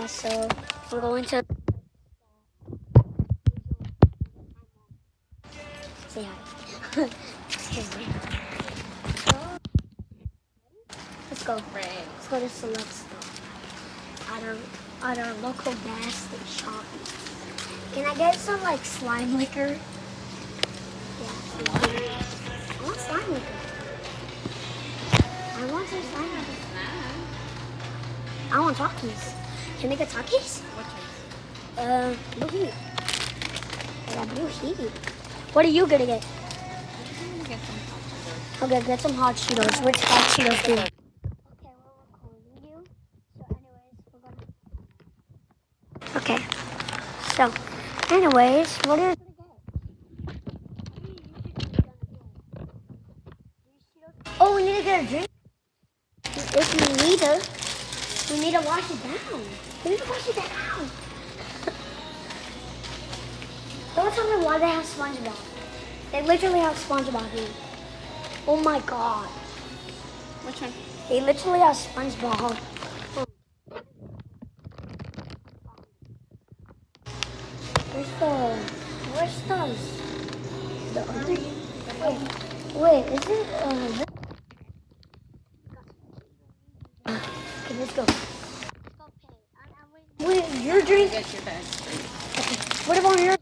so we're going to say hi. Excuse me. Let's go. Let's go to Select Store at our local gas station. Can I get some like slime liquor? Yeah. I want slime liquor. I want some slime liquor. I want Takis. Can I get Takis? Blue heat. I got blue heat. What are you gonna get? Okay, get some hot Cheetos. Which hot Cheetos do you like? Okay, we're recording you. So anyways, what are you gonna get? Oh, we need to get a drink. If we need to wash it down. We need to wash it down. Don't tell me why they have SpongeBob. They literally have SpongeBob here. Oh my god. Which one? They literally have SpongeBob. Where's the other? Wait, is it okay, let's go. Wait, your drink? Get your bag. Okay. What about your drink?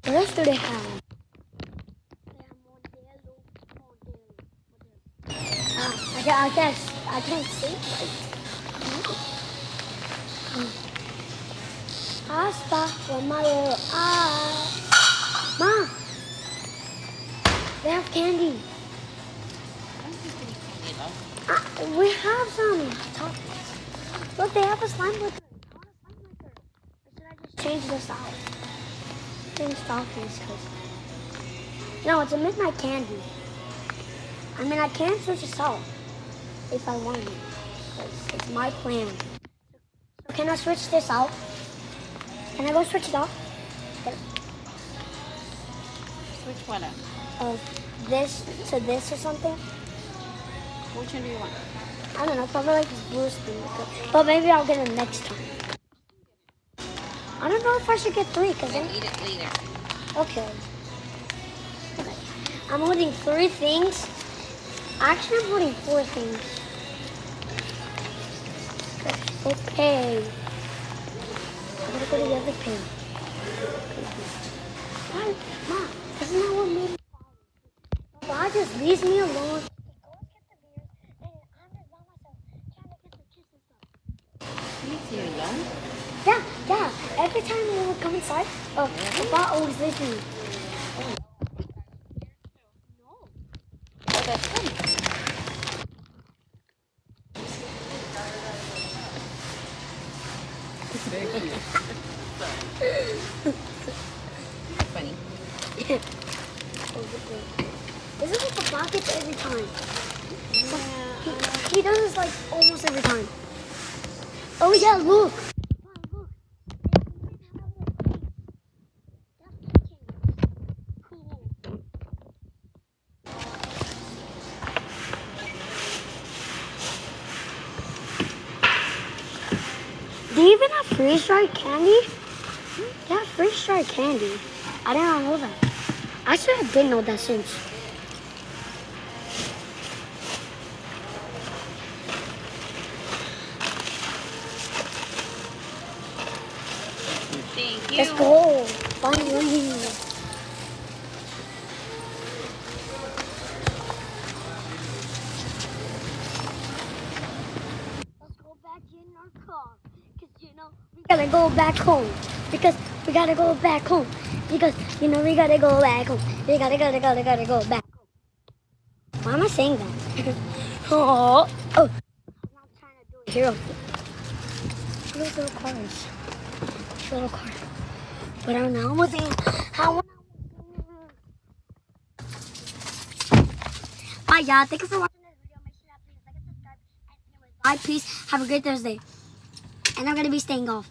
What else do they have? I can't see right. Pasta for my little eye. Ma, they have candy. We have some toppings. Look, they have a slime liquor. I want a slime liquor. Or should I just change this out? Change toppings because no, it's a midnight candy. I mean, I can switch this out if I want it. It's my plan. So can I switch this out? Can I go switch it out? Switch what up? This to this or something? Which one do you want? I don't know, probably like this blue spoon. But maybe I'll get it next time. I don't know if I should get 3 because Then eat it later. okay. I'm holding 3 things. Actually, I'm holding 4 things. Okay. I'm gonna go to the other pin. Why, Mom? Isn't that what made me fall? Why just leaves me alone? You alone? Yeah. Every time we would come inside, Papa always leaves me. No. Oh, that's good. It's very funny. Funny. This is what Papa gets every time. He does this like almost every time. Oh yeah, look. Do you even have freeze-dried candy? Yeah, freeze-dried candy. I did not know that. Actually, I did know that since. Thank you. Let's go. Finally. Let's go back in our car. Because, we gotta go back home. Because we gotta go back home. Because, we gotta go back home. We gotta go back home. Why am I saying that? Oh. I'm not trying to do a hero. Those little cars. Little car. But I'm now with how. Bye, y'all. Thank you for watching this video. Make sure that please like and subscribe. And anyways, bye, peace. Have a great Thursday. And I'm gonna be staying up.